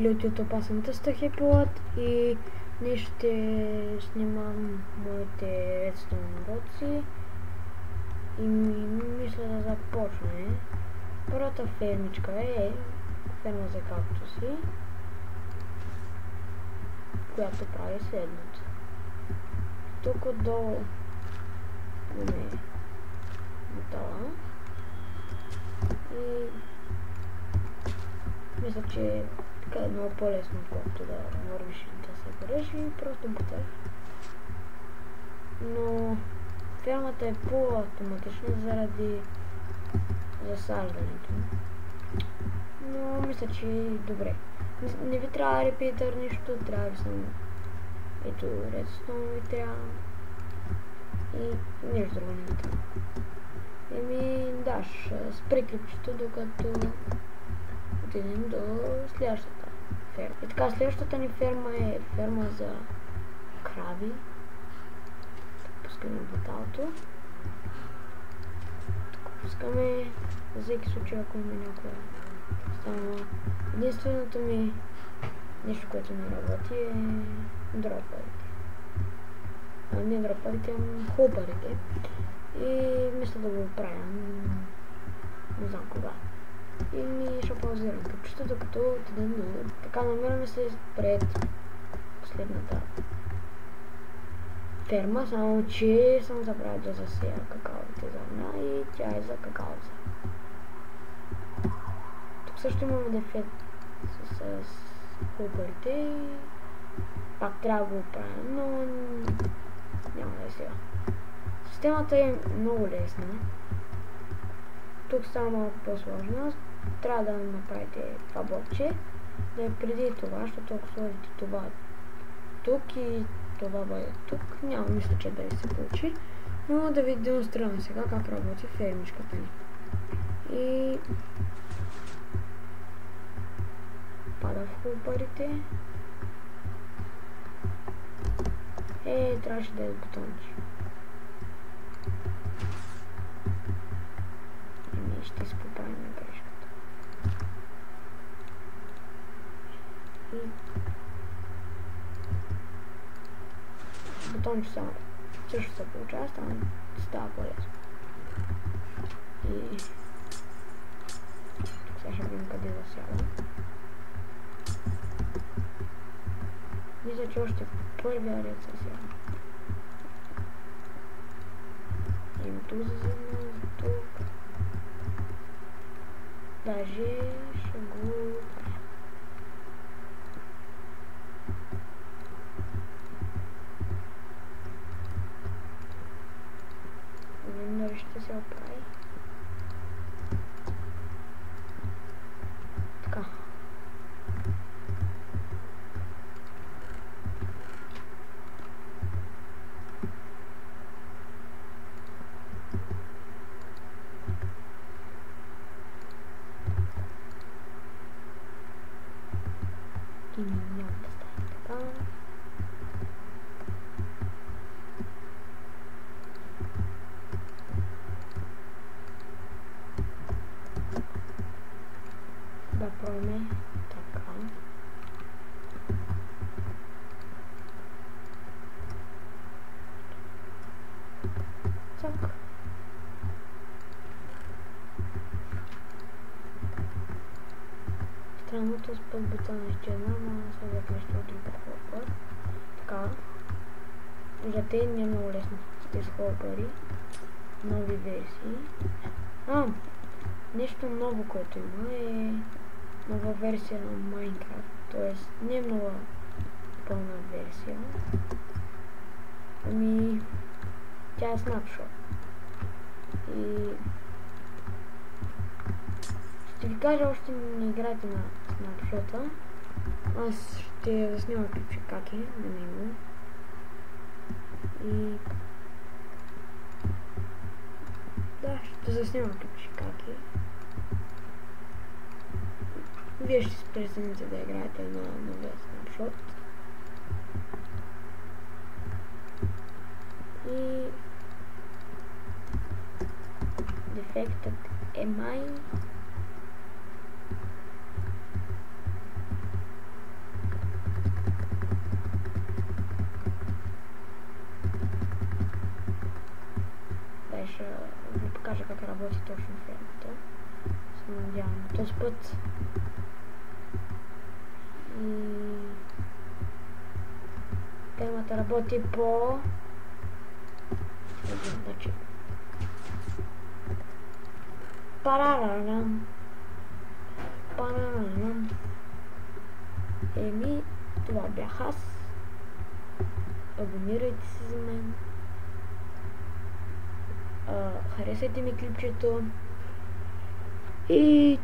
видели от YouTube, аз съм Тъста Хипилът и днес ще снимам моите Redstone уроци и мисля да започне. Първата фермичка е ферма за кактуси, която прави следното. Тук отдолу имаме метала и мисля, че така е много по-лесно, отколкото да вървиш и да се гореш и просто буташ. Но фермата е по-автоматична заради засаждането. Но мисля, че е добре. Не ви трябва репитър нищо, трябва ви само ето редстоун ви трябва и нищо друго не ви трябва. Еми да, ще спри клипчето, докато отидем до следващата ферма. И така, следващата ни ферма е ферма за крави. Пускаме буталото. Пускаме за всеки случай, ако има някоя стана. Единственото ми нещо, което не работи е дропарите. Не дропарите, а хопарите. И мисля да го оправя. Не знам кога. И ми ще паузирам къпчето, докато отидем до... Така, намираме се пред последната ферма, само че съм забравил да засея какаовите зърна и тя е за какаоца. Тук също имаме дефект с хопарите и пак трябва да го оправим, но няма да е сега. Системата е много лесна. Тук става малко по-сложна. Трябва да направите това блокче, да е преди това, защото ако сложите това тук и това бъде тук, няма мисля, че да се получи. Но да ви демонстрирам сега как работи фермичката ни. И пада в хопарите. Трябваше да е бутонче. Ще си поправим грешката. И бутонче само също се получава, става по-лесно. И тук сега ще видим къде засява. Мисля, че още първия ред засява. И тук засява, тук. Даже ще го правя. Дали ще се оправи. Така. И няма да стане така. Да пробваме така. Цак. Странното с подбутана изчезна, но слагат нещо от друга хопър. Така. Виждате, не е много лесно с хопъри. Нови версии. Нещо ново, което има е нова версия на Minecraft. Тоест, не е много пълна версия. Ами, тя е снапшот. И ще ви кажа, още не играйте на снапшота. Аз ще заснимам клипче как е на него. И да, ще заснимам клипче как е. Вие ще се прецените да играете на новия снапшот. И дефектът е май кажа как работи точно фермата. Се надявам този път. И фермата работи по един начин. Парарарам. Парарарам. Еми, това бях аз. Абонирайте се за мен. Харесайте ми клипчето. И